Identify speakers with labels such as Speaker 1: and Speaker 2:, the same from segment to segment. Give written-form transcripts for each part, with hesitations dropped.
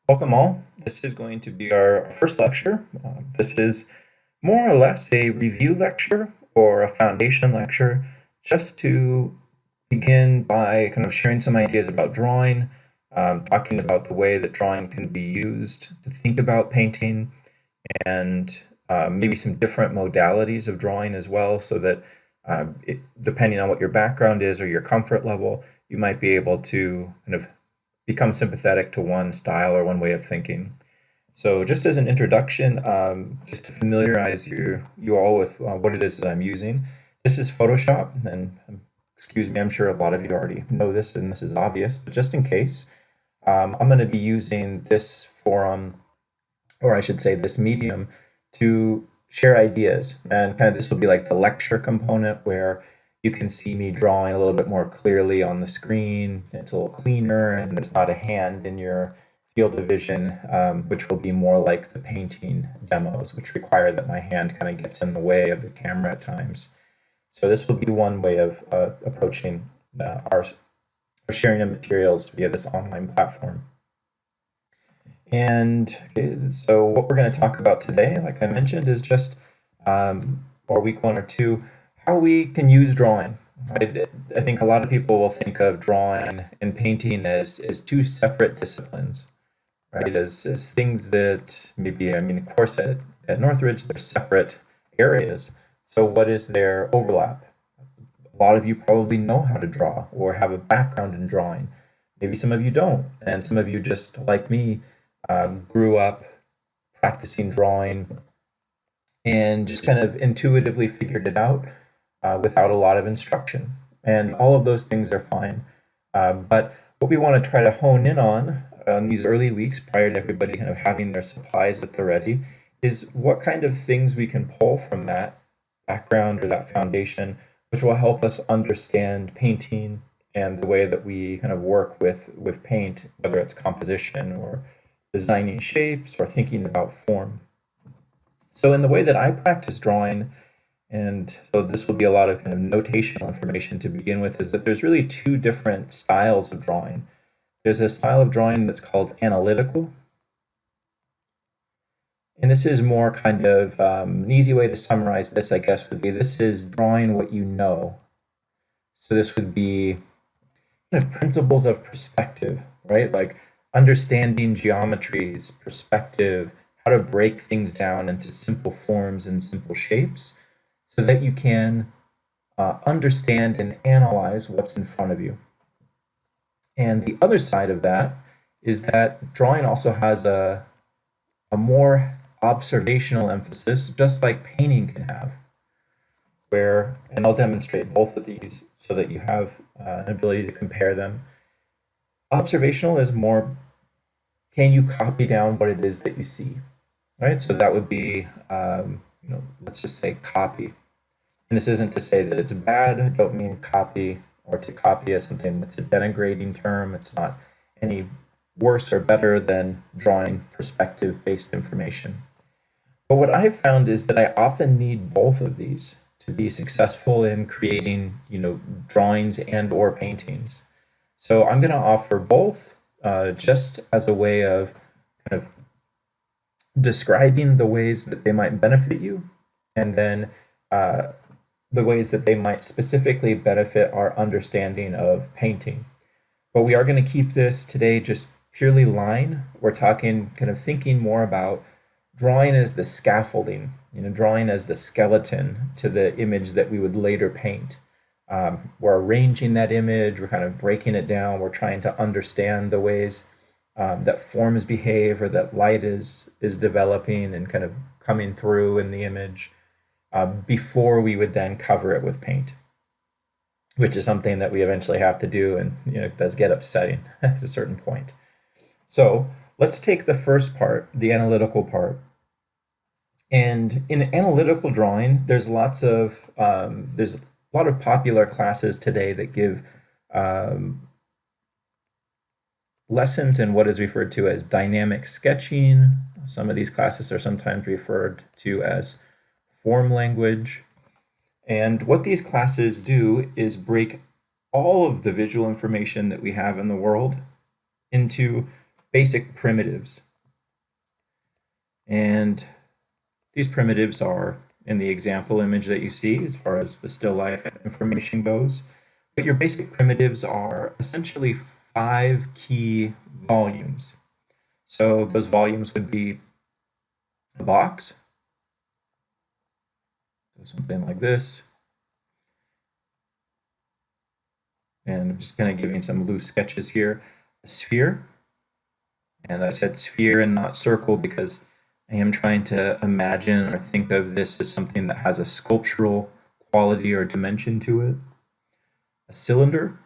Speaker 1: Welcome all. This is going to be our first lecture. This is more or less a review lecture or a foundation lecture, just to begin by kind of sharing some ideas about drawing, talking about the way that drawing can be used to think about painting, and maybe some different modalities of drawing as well, so that depending on what your background is or your comfort level, you might be able to kind of become sympathetic to one style or one way of thinking. So just as an introduction, just to familiarize you all with what it is that I'm using, this is Photoshop, and excuse me, I'm sure a lot of you already know this and this is obvious, but just in case, I'm going to be using this forum, or I should say this medium, to share ideas. And kind of this will be like the lecture component where you can see me drawing a little bit more clearly on the screen. It's a little cleaner and there's not a hand in your field of vision, which will be more like the painting demos, which require that my hand kind of gets in the way of the camera at times. So this will be one way of approaching our sharing of materials via this online platform. And so what we're going to talk about today, like I mentioned, is just, or week 1 or 2, how we can use drawing. I think a lot of people will think of drawing and painting as two separate disciplines, right? As things that maybe, I mean, of course, at Northridge, they're separate areas. So what is their overlap? A lot of you probably know how to draw or have a background in drawing. Maybe some of you don't, and some of you, just like me, grew up practicing drawing and just kind of intuitively figured it out without a lot of instruction. And all of those things are fine. But what we want to try to hone in on these early weeks prior to everybody kind of having their supplies at the ready is what kind of things we can pull from that background or that foundation, which will help us understand painting and the way that we kind of work with paint, whether it's composition or designing shapes or thinking about form. So in the way that I practice drawing, and so this will be a lot of kind of notational information to begin with, is that there's really two different styles of drawing. There's a style of drawing that's called analytical. And this is more kind of an easy way to summarize this, I guess, would be this is drawing what you know. So this would be kind of principles of perspective, right? Like understanding geometries, perspective, how to break things down into simple forms and simple shapes so that you can understand and analyze what's in front of you. And the other side of that is that drawing also has a more observational emphasis, just like painting can have, where, and I'll demonstrate both of these so that you have an ability to compare them. Observational is more, can you copy down what it is that you see, right? So that would be, let's just say copy. And this isn't to say that it's bad. I don't mean copy or to copy as something that's a denigrating term. It's not any worse or better than drawing perspective-based information. But what I've found is that I often need both of these to be successful in creating, drawings and or paintings. So I'm going to offer both just as a way of kind of describing the ways that they might benefit you, and then the ways that they might specifically benefit our understanding of painting. But we are going to keep this today just purely line. We're talking, kind of thinking more about drawing as the scaffolding, drawing as the skeleton to the image that we would later paint. We're arranging that image, we're kind of breaking it down, we're trying to understand the ways that forms behave or that light is developing and kind of coming through in the image before we would then cover it with paint, which is something that we eventually have to do, and it does get upsetting at a certain point. So let's take the first part, the analytical part. And in analytical drawing, there's a lot of popular classes today that give lessons in what is referred to as dynamic sketching. Some of these classes are sometimes referred to as form language. And what these classes do is break all of the visual information that we have in the world into basic primitives. And these primitives are in the example image that you see as far as the still life information goes. But your basic primitives are essentially 5 key volumes. So those volumes would be a box, so something like this. And I'm just kind of giving some loose sketches here. A sphere, and I said sphere and not circle because I am trying to imagine or think of this as something that has a sculptural quality or dimension to it. A cylinder,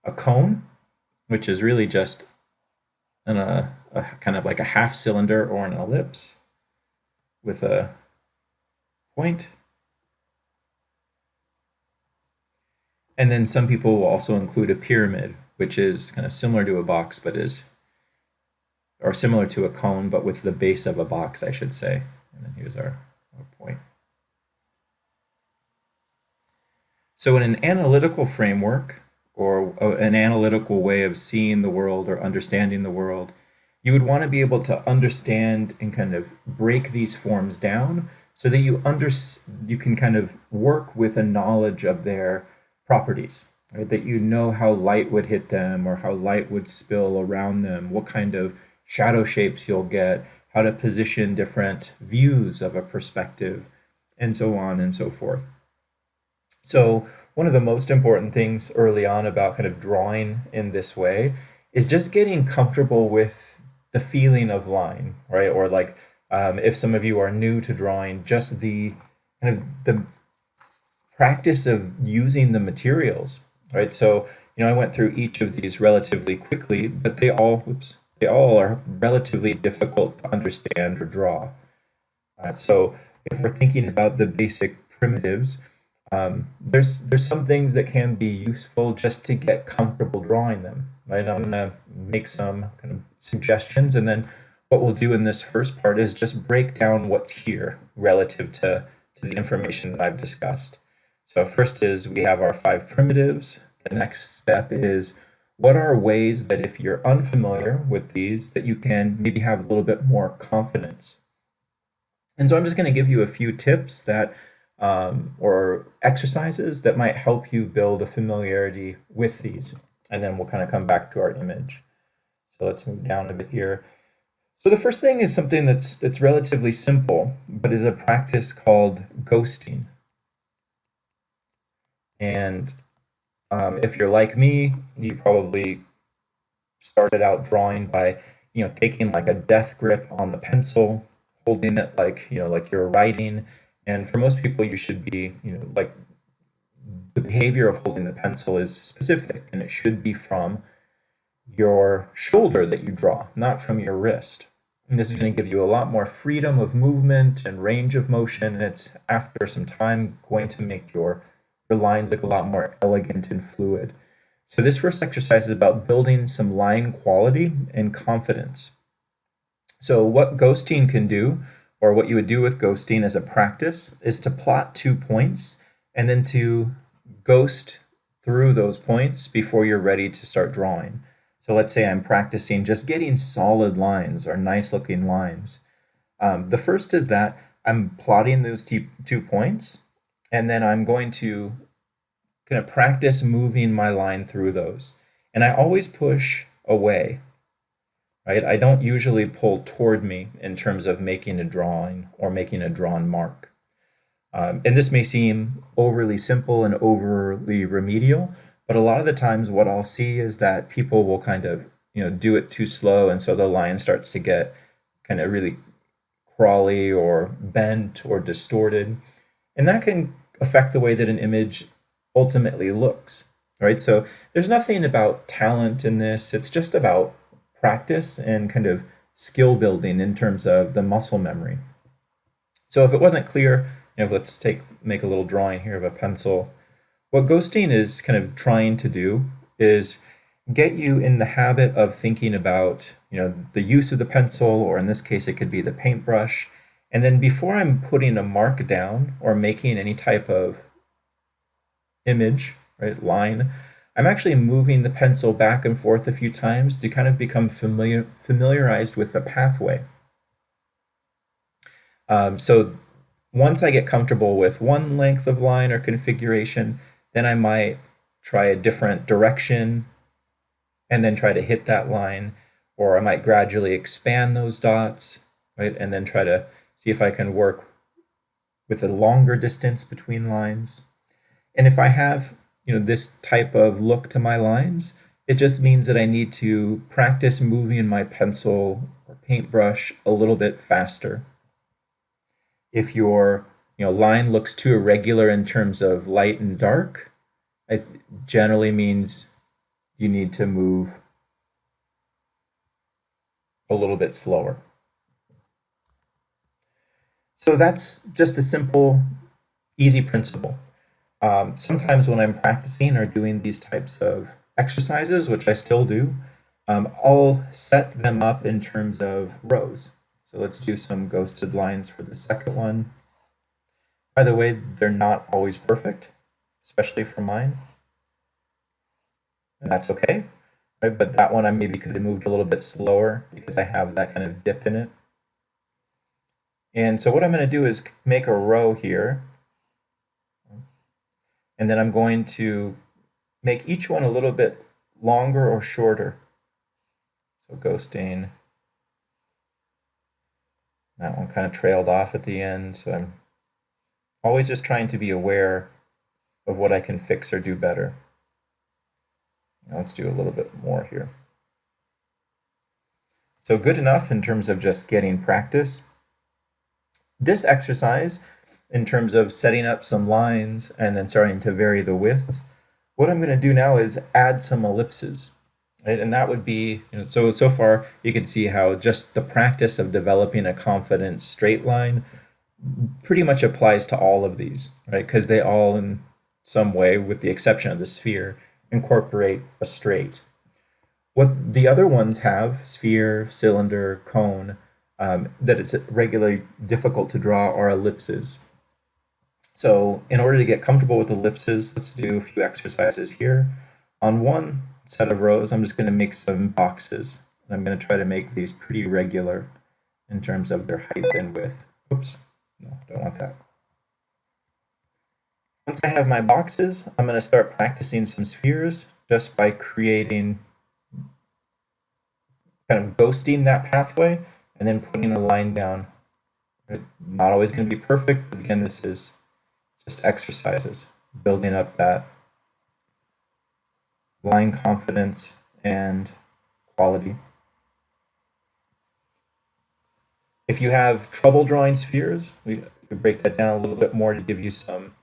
Speaker 1: a cone, which is really just a kind of like a half cylinder or an ellipse with a point. And then some people will also include a pyramid, which is kind of similar to a box, but or similar to a cone, but with the base of a box, I should say. And then here's our point. So in an analytical framework, or an analytical way of seeing the world or understanding the world, you would want to be able to understand and kind of break these forms down so that you can kind of work with a knowledge of their properties, right? That you know how light would hit them or how light would spill around them, what kind of shadow shapes you'll get, how to position different views of a perspective, and so on and so forth. So one of the most important things early on about kind of drawing in this way is just getting comfortable with the feeling of line, right? Or like if some of you are new to drawing, just the kind of the practice of using the materials, right? So, I went through each of these relatively quickly, but they all are relatively difficult to understand or draw. So if we're thinking about the basic primitives, there's some things that can be useful just to get comfortable drawing them, right? I'm gonna make some kind of suggestions, and then what we'll do in this first part is just break down what's here relative to the information that I've discussed. So first is we have our 5 primitives. The next step is what are ways that if you're unfamiliar with these, that you can maybe have a little bit more confidence. And so I'm just going to give you a few tips that or exercises that might help you build a familiarity with these. And then we'll kind of come back to our image. So let's move down a bit here. So the first thing is something that's relatively simple, but is a practice called ghosting. And if you're like me, you probably started out drawing by, taking like a death grip on the pencil, holding it like you're writing. And for most people, you should be, like the behavior of holding the pencil is specific, and it should be from your shoulder that you draw, not from your wrist. And this is going to give you a lot more freedom of movement and range of motion. And it's after some time going to make your lines look a lot more elegant and fluid. So this first exercise is about building some line quality and confidence. So what ghosting can do, or what you would do with ghosting as a practice, is to plot 2 points and then to ghost through those points before you're ready to start drawing. So let's say I'm practicing just getting solid lines or nice looking lines. The first is that I'm plotting those 2 points, and then I'm going to kind of practice moving my line through those. And I always push away, right? I don't usually pull toward me in terms of making a drawing or making a drawn mark. And this may seem overly simple and overly remedial, but a lot of the times what I'll see is that people will kind of, do it too slow, and so the line starts to get kind of really crawly or bent or distorted. And that can affect the way that an image ultimately looks, right? So there's nothing about talent in this. It's just about practice and kind of skill building in terms of the muscle memory. So if it wasn't clear, let's make a little drawing here of a pencil. What ghosting is kind of trying to do is get you in the habit of thinking about, the use of the pencil, or in this case, it could be the paintbrush. And then before I'm putting a mark down or making any type of image, right, line, I'm actually moving the pencil back and forth a few times to kind of become familiarized with the pathway. So once I get comfortable with one length of line or configuration, then I might try a different direction and then try to hit that line, or I might gradually expand those dots, right, and then try to see if I can work with a longer distance between lines. And if I have, this type of look to my lines, it just means that I need to practice moving my pencil or paintbrush a little bit faster. If your line looks too irregular in terms of light and dark, it generally means you need to move a little bit slower. So that's just a simple, easy principle. Sometimes when I'm practicing or doing these types of exercises, which I still do, I'll set them up in terms of rows. So let's do some ghosted lines for the second one. By the way, they're not always perfect, especially for mine. And that's okay, right? But that one I maybe could have moved a little bit slower because I have that kind of dip in it. And so what I'm going to do is make a row here. And then I'm going to make each one a little bit longer or shorter. So ghosting. That one kind of trailed off at the end. So I'm always just trying to be aware of what I can fix or do better. Now let's do a little bit more here. So good enough in terms of just getting practice. This exercise, in terms of setting up some lines and then starting to vary the widths, what I'm going to do now is add some ellipses. Right? And that would be, so far you can see how just the practice of developing a confident straight line pretty much applies to all of these, right? Because they all in some way, with the exception of the sphere, incorporate a straight. What the other ones have, sphere, cylinder, cone, that it's regularly difficult to draw are ellipses. So in order to get comfortable with ellipses, let's do a few exercises here. On one set of rows, I'm just going to make some boxes. And I'm going to try to make these pretty regular in terms of their height and width. Oops, no, don't want that. Once I have my boxes, I'm going to start practicing some spheres just by creating, kind of ghosting that pathway and then putting a line down. Not always going to be perfect, but again, this is just exercises, building up that line confidence and quality. If you have trouble drawing spheres, we break that down a little bit more to give you some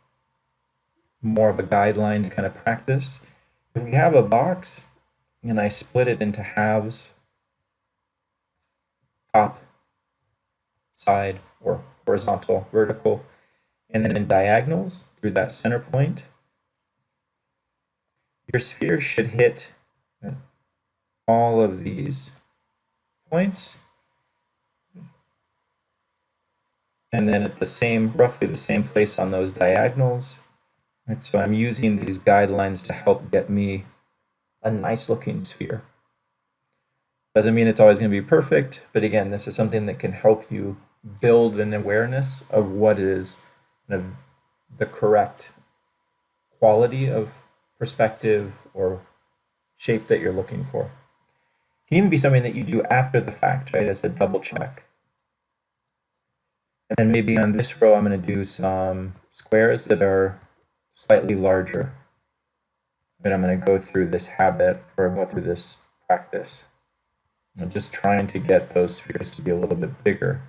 Speaker 1: more of a guideline to kind of practice. If we have a box and I split it into halves, top, side, or horizontal, vertical, and then in diagonals through that center point, your sphere should hit all of these points, and then at roughly the same place on those diagonals. Right, so I'm using these guidelines to help get me a nice looking sphere. Doesn't mean it's always going to be perfect, but again, this is something that can help you build an awareness of what is the correct quality of perspective or shape that you're looking for. It can even be something that you do after the fact, right, as a double check. And then maybe on this row, I'm going to do some squares that are slightly larger. But I'm going to go through this habit or go through this practice. I'm just trying to get those spheres to be a little bit bigger.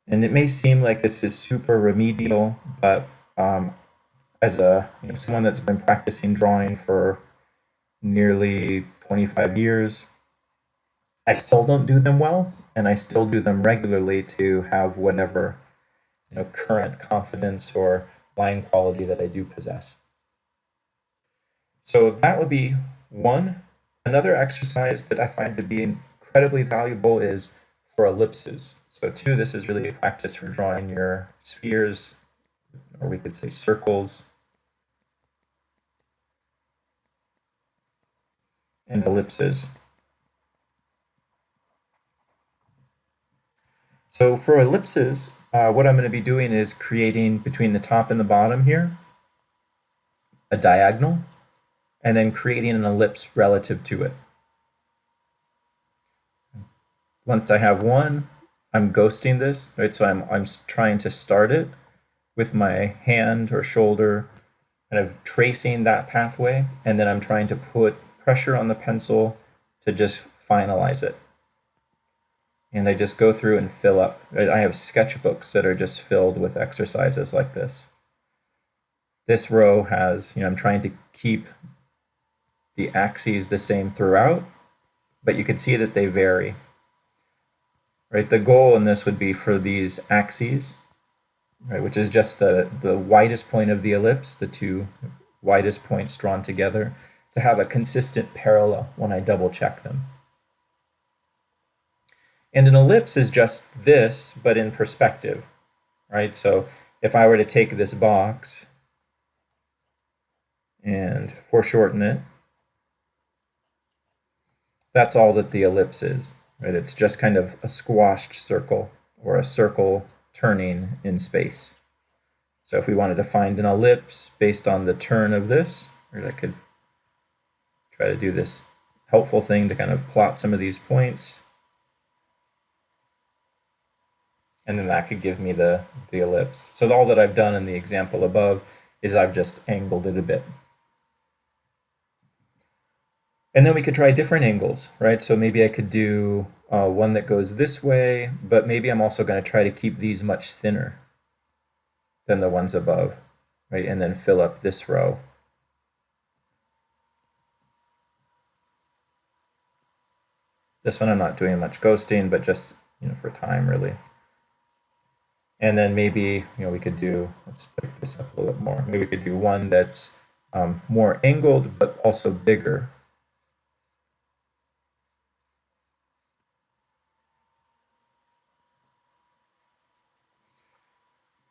Speaker 1: And it may seem like this is super remedial, but as someone that's been practicing drawing for nearly 25 years, I still don't do them well, and I still do them regularly to have whatever current confidence or line quality that I do possess. So that would be one. Another exercise that I find to be incredibly valuable is for ellipses. So two, this is really a practice for drawing your spheres or we could say circles, and ellipses. So for ellipses, what I'm going to be doing is creating between the top and the bottom here a diagonal, and then creating an ellipse relative to it. Once I have one, I'm ghosting this, right? So I'm trying to start it with my hand or shoulder, kind of tracing that pathway, and then I'm trying to put pressure on the pencil to just finalize it. And I just go through and fill up. I have sketchbooks that are just filled with exercises like this. This row has, I'm trying to keep the axes the same throughout, but you can see that they vary. Right, the goal in this would be for these axes, right, which is just the widest point of the ellipse, the two widest points drawn together, to have a consistent parallel when I double check them. And an ellipse is just this, but in perspective, right? So if I were to take this box and foreshorten it, that's all that the ellipse is, right? It's just kind of a squashed circle, or a circle turning in space. So if we wanted to find an ellipse based on the turn of this, or I could try to do this helpful thing to kind of plot some of these points, and then that could give me the ellipse. So all that I've done in the example above is I've just angled it a bit. And then we could try different angles, right? So maybe I could do one that goes this way, but maybe I'm also going to try to keep these much thinner than the ones above, right? And then fill up this row. This one I'm not doing much ghosting, but just, for time really. And then maybe, we could do, let's pick this up a little bit more. Maybe we could do one that's more angled, but also bigger.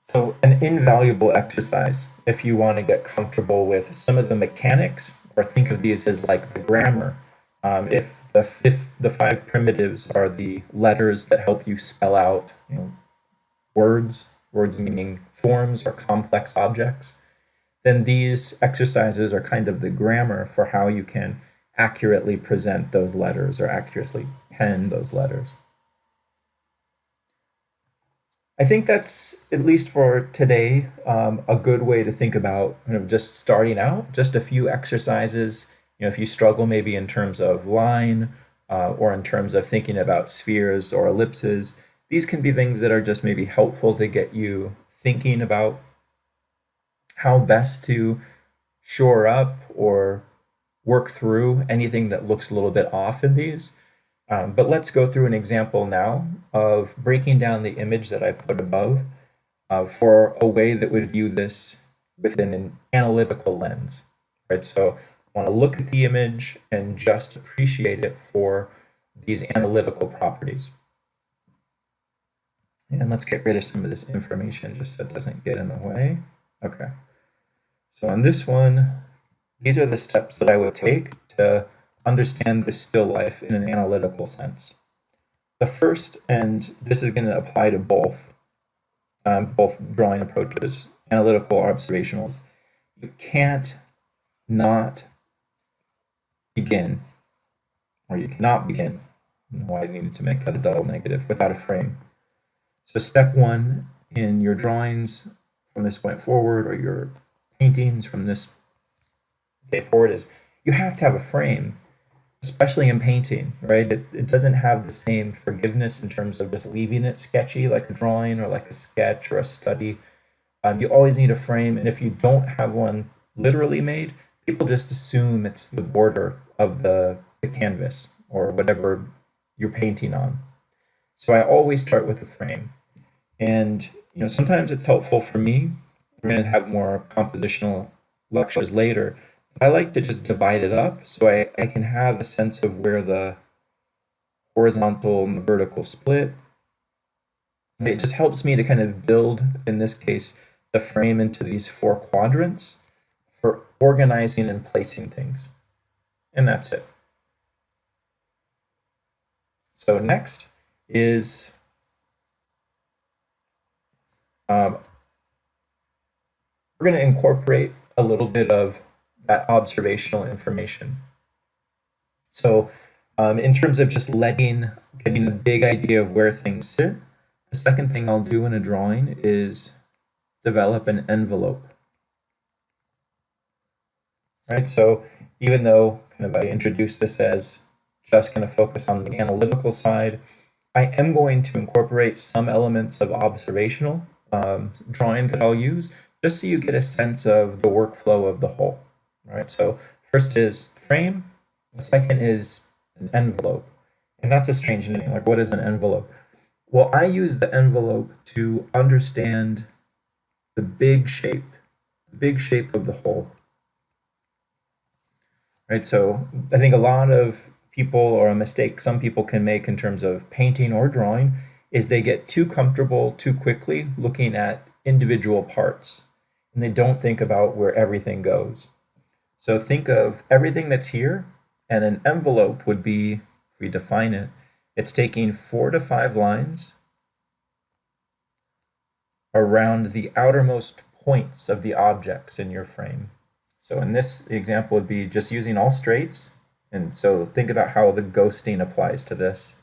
Speaker 1: So an invaluable exercise if you want to get comfortable with some of the mechanics, or think of these as like the grammar. If the five primitives are the letters that help you spell out, words meaning forms or complex objects, then these exercises are kind of the grammar for how you can accurately present those letters or accurately pen those letters. I think that's, at least for today, a good way to think about kind of just starting out, just a few exercises. If you struggle maybe in terms of line or in terms of thinking about spheres or ellipses, these can be things that are just maybe helpful to get you thinking about how best to shore up or work through anything that looks a little bit off in these. But let's go through an example now of breaking down the image that I put above for a way that would view this within an analytical lens, right? So I want to look at the image and just appreciate it for these analytical properties. And let's get rid of some of this information just so it doesn't get in the way. Okay. So on this one, these are the steps that I would take to understand the still life in an analytical sense. The first, and this is going to apply to both drawing approaches, analytical or observationals, you can't not begin, or you cannot begin, I don't know why I needed to make that a double negative, without a frame. So step one in your drawings from this point forward, or your paintings from this day forward, is you have to have a frame, especially in painting, right? It doesn't have the same forgiveness in terms of just leaving it sketchy like a drawing or like a sketch or a study. You always need a frame, and if you don't have one literally made, people just assume it's the border of the canvas or whatever you're painting on. So I always start with the frame. And sometimes it's helpful for me. We're going to have more compositional lectures later. I like to just divide it up so I can have a sense of where the horizontal and the vertical split. It just helps me to kind of build, in this case, the frame into these 4 quadrants for organizing and placing things. And that's it. So next is we're going to incorporate a little bit of that observational information. So in terms of just getting a big idea of where things sit, the second thing I'll do in a drawing is develop an envelope. Right, so even though kind of I introduced this as just going to focus on the analytical side, I am going to incorporate some elements of observational drawing that I'll use, just so you get a sense of the workflow of the whole. Right, so first is frame, the second is an envelope. And that's a strange name. Like, what is an envelope? Well, I use the envelope to understand the big shape of the whole. Right, so I think a lot of people, or a mistake some people can make in terms of painting or drawing, is they get too comfortable too quickly looking at individual parts, and they don't think about where everything goes. So think of everything that's here, and an envelope would be, if we define it, it's taking 4 to 5 lines around the outermost points of the objects in your frame. So in this example would be just using all straights. And so think about how the ghosting applies to this.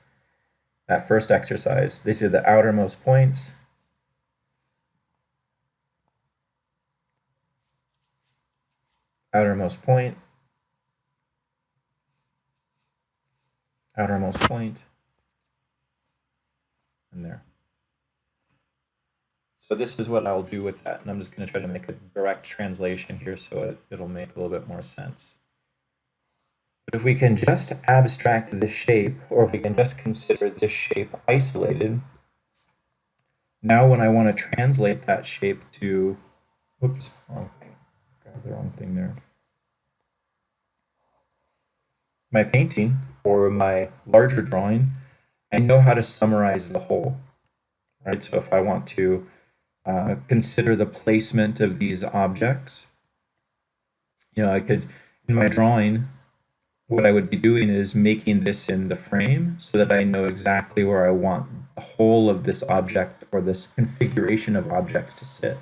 Speaker 1: That first exercise, these are the outermost points. Outermost point. Outermost point. And there. So this is what I'll do with that, and I'm just going to try to make a direct translation here so it'll make a little bit more sense. But if we can just abstract this shape, or if we can just consider this shape isolated, now when I want to translate that shape to, oops, wrong thing, got the wrong thing there. My painting, or my larger drawing, I know how to summarize the whole. Right, so if I want to consider the placement of these objects, I could, in my drawing, what I would be doing is making this in the frame so that I know exactly where I want the whole of this object or this configuration of objects to sit.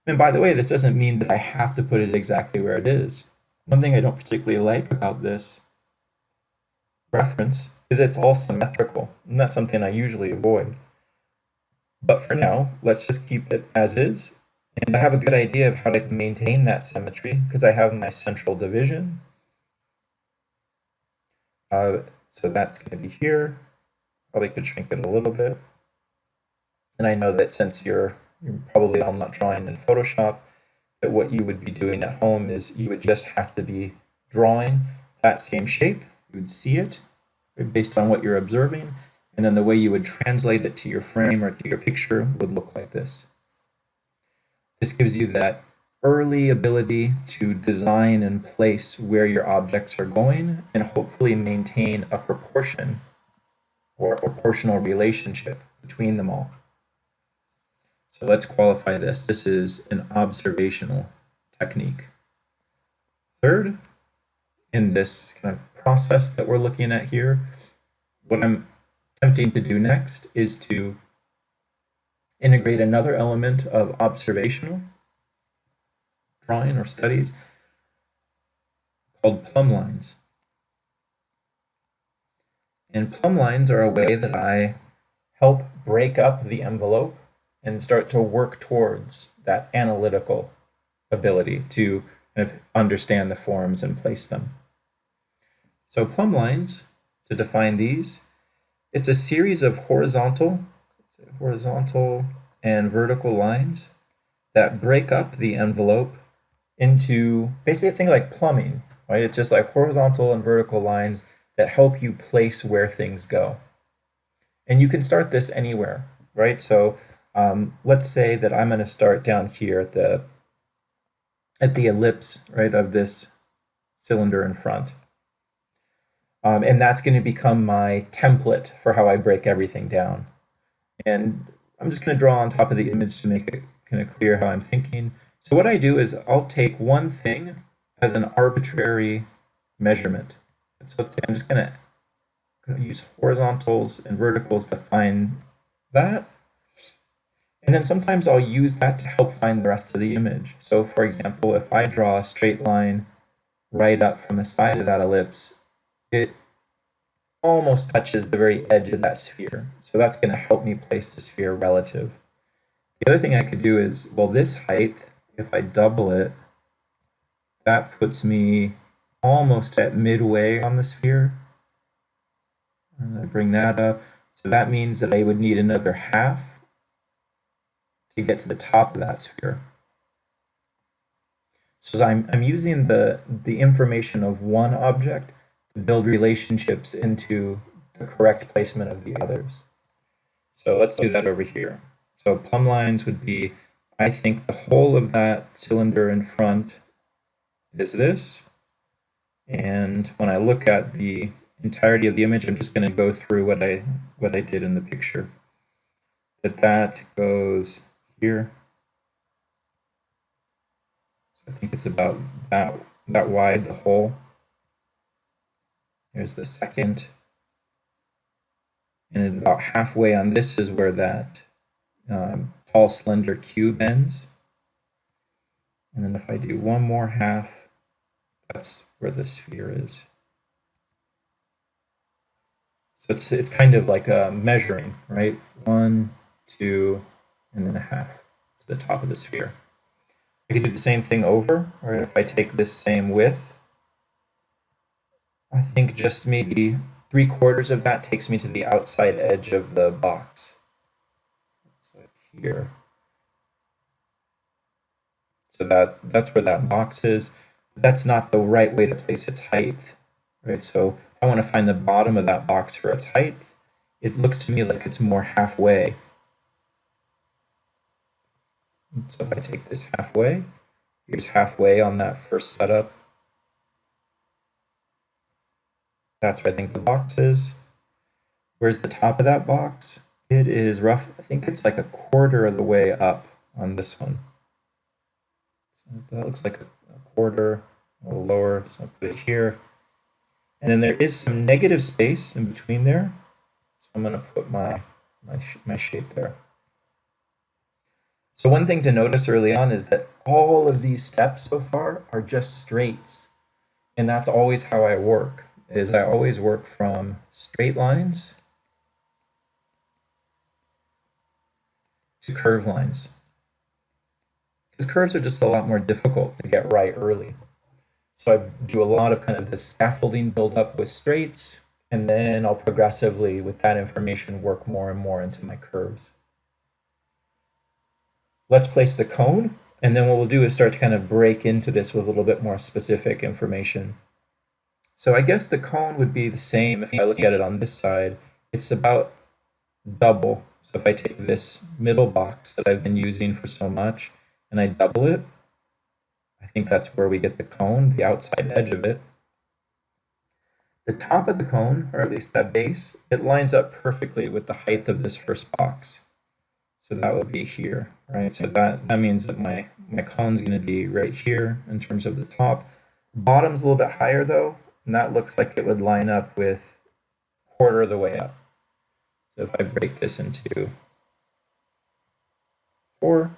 Speaker 1: And by the way, this doesn't mean that I have to put it exactly where it is. One thing I don't particularly like about this reference is it's all symmetrical, and that's something I usually avoid. But for now, let's just keep it as is. And I have a good idea of how to maintain that symmetry because I have my central division. So that's going to be here. Probably could shrink it a little bit. And I know that since you're probably all not drawing in Photoshop, that what you would be doing at home is you would just have to be drawing that same shape. You would see it based on what you're observing. And then the way you would translate it to your frame or to your picture would look like this. This gives you that early ability to design and place where your objects are going and hopefully maintain a proportion or a proportional relationship between them all. So let's qualify this. This is an observational technique. Third, in this kind of process that we're looking at here, what I'm attempting to do next is to integrate another element of observational drawing or studies called plumb lines. And plumb lines are a way that I help break up the envelope and start to work towards that analytical ability to kind of understand the forms and place them. So plumb lines, to define these, it's a series of horizontal and vertical lines that break up the envelope into basically a thing like plumbing, right? It's just like horizontal and vertical lines that help you place where things go. And you can start this anywhere, right? So let's say that I'm going to start down here at the ellipse, right, of this cylinder in front. And that's going to become my template for how I break everything down. And I'm just going to draw on top of the image to make it kind of clear how I'm thinking. So what I do is I'll take one thing as an arbitrary measurement. And so I'm just going to use horizontals and verticals to find that. And then sometimes I'll use that to help find the rest of the image. So for example, if I draw a straight line right up from the side of that ellipse, it almost touches the very edge of that sphere. So that's going to help me place the sphere relative. The other thing I could do is, well, this height, if I double it, that puts me almost at midway on the sphere. And I bring that up. So that means that I would need another half to get to the top of that sphere. So I'm using the information of one object to build relationships into the correct placement of the others. So let's do that over here. So plumb lines would be, I think the whole of that cylinder in front is this. And when I look at the entirety of the image, I'm just going to go through what I did in the picture. That goes here. So I think it's about that wide, the hole. Here's the second. And about halfway on this is where that tall, slender cube ends. And then if I do one more half, that's where the sphere is. So it's kind of like a measuring, right? 1, 2, and then a half to the top of the sphere. I could do the same thing over, or if I take this same width, I think just maybe 3/4 of that takes me to the outside edge of the box. So here. So that's where that box is. That's not the right way to place its height, right? So if I want to find the bottom of that box for its height, it looks to me like it's more halfway. So if I take this halfway, here's halfway on that first setup. That's where I think the box is. Where's the top of that box? It is rough. I think it's like 1/4 of the way up on this one. So that looks like a 1/4, a little lower. So I'll put it here. And then there is some negative space in between there. So I'm going to put my shape there. So one thing to notice early on is that all of these steps so far are just straights. And that's always how I work, is I always work from straight lines to curved lines. Because curves are just a lot more difficult to get right early. So I do a lot of kind of the scaffolding build up with straights, and then I'll progressively, with that information, work more and more into my curves. Let's place the cone, and then what we'll do is start to kind of break into this with a little bit more specific information. So I guess the cone would be the same if I look at it on this side. It's about double. So if I take this middle box that I've been using for so much, and I double it, I think that's where we get the cone, the outside edge of it. The top of the cone, or at least that base, it lines up perfectly with the height of this first box. So that would be here, right? So that means that my cone's going to be right here in terms of the top. Bottom's a little bit higher though, and that looks like it would line up with 1/4 of the way up. So if I break this into 4,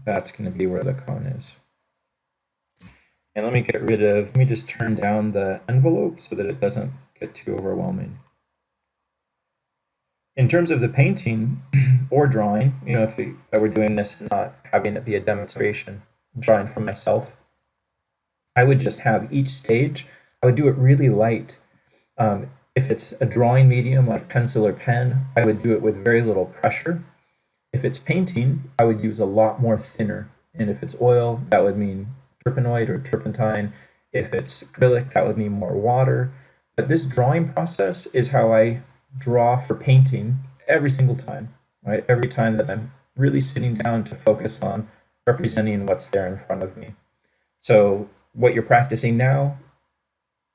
Speaker 1: that's going to be where the cone is. And let me just turn down the envelope so that it doesn't get too overwhelming. In terms of the painting or drawing, if I were doing this and not having it be a demonstration, drawing for myself, I would just have each stage, I would do it really light. If it's a drawing medium like pencil or pen, I would do it with very little pressure. If it's painting, I would use a lot more thinner. And if it's oil, that would mean turpenoid or turpentine. If it's acrylic, that would mean more water. But this drawing process is how I draw for painting every single time, right? Every time that I'm really sitting down to focus on representing what's there in front of me. So what you're practicing now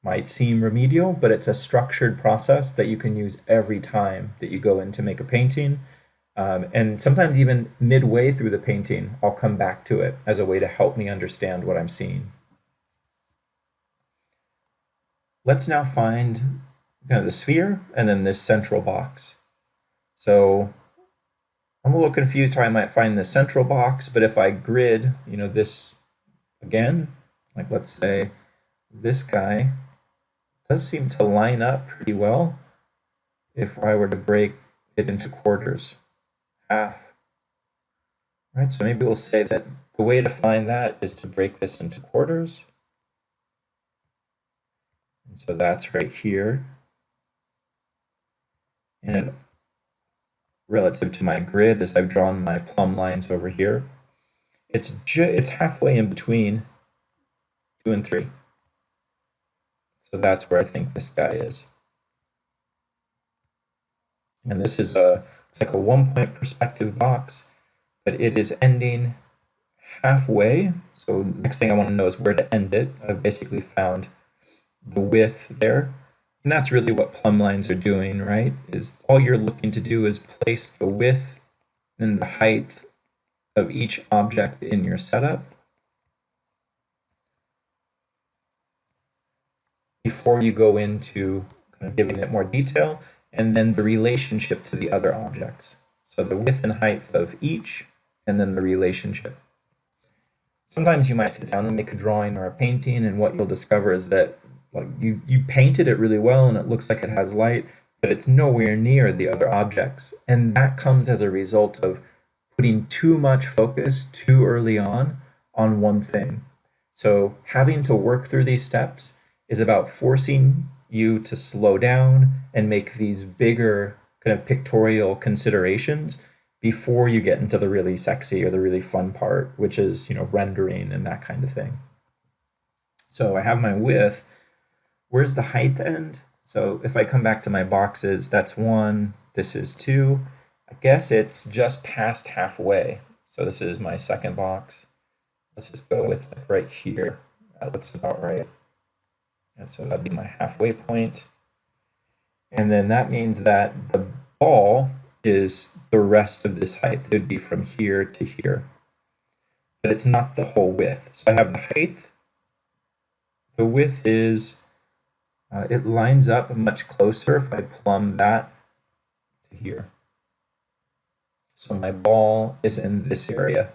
Speaker 1: might seem remedial, but it's a structured process that you can use every time that you go in to make a painting. And sometimes even midway through the painting, I'll come back to it as a way to help me understand what I'm seeing. Let's now find kind of the sphere and then this central box. So I'm a little confused how I might find the central box, but if I grid, this again, like let's say this guy does seem to line up pretty well if I were to break it into quarters, half. Right, so maybe we'll say that the way to find that is to break this into quarters. And so that's right here. And relative to my grid, as I've drawn my plumb lines over here, it's halfway in between 2 and 3. So that's where I think this guy is. And this is it's like a 1-point perspective box, but it is ending halfway. So next thing I want to know is where to end it. I've basically found the width there. And that's really what plumb lines are doing, right? Is all you're looking to do is place the width and the height of each object in your setup before you go into kind of giving it more detail, and then the relationship to the other objects. So the width and height of each, and then the relationship. Sometimes you might sit down and make a drawing or a painting, and what you'll discover is that you painted it really well and it looks like it has light, but it's nowhere near the other objects. And that comes as a result of putting too much focus too early on one thing. So having to work through these steps is about forcing you to slow down and make these bigger kind of pictorial considerations before you get into the really sexy or the really fun part, which is, rendering and that kind of thing. So I have my width. Where's the height end? So if I come back to my boxes, that's 1, this is 2. I guess it's just past halfway. So this is my second box. Let's just go with like right here. That looks about right. And so that'd be my halfway point. And then that means that the ball is the rest of this height. It would be from here to here. But it's not the whole width. So I have the height. The width is, it lines up much closer if I plumb that to here. So my ball is in this area.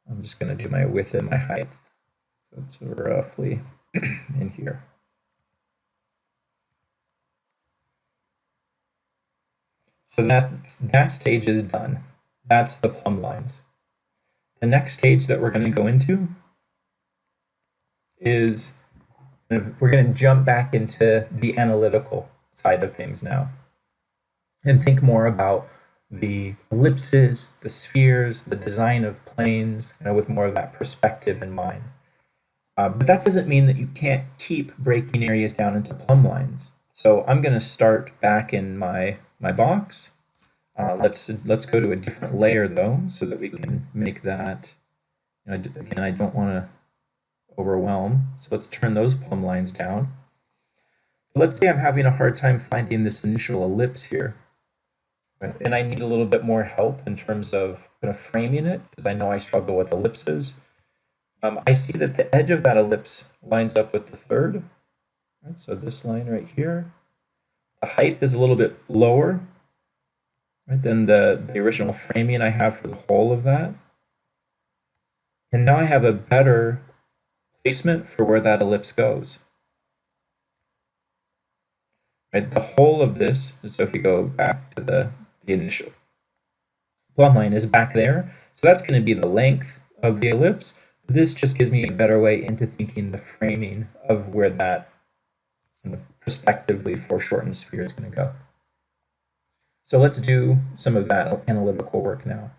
Speaker 1: I'm just going to do my width and my height. So it's roughly in here. So that stage is done. That's the plumb lines. The next stage that we're going to go into is we're going to jump back into the analytical side of things now and think more about the ellipses, the spheres, the design of planes, with more of that perspective in mind. But that doesn't mean that you can't keep breaking areas down into plumb lines. So I'm going to start back in my box. Let's go to a different layer though, so that we can make that. Again, I don't want to overwhelm. So let's turn those plumb lines down. Let's say I'm having a hard time finding this initial ellipse here. And I need a little bit more help in terms of kind of framing it, because I know I struggle with ellipses. I see that the edge of that ellipse lines up with the third. Right, so this line right here. The height is a little bit lower, right, than the original framing I have for the whole of that. And now I have a better placement for where that ellipse goes. Right, the whole of this, so if you go back to the initial plumb line is back there. So that's going to be the length of the ellipse. This just gives me a better way into thinking the framing of where that prospectively foreshortened sphere is going to go. So let's do some of that analytical work now.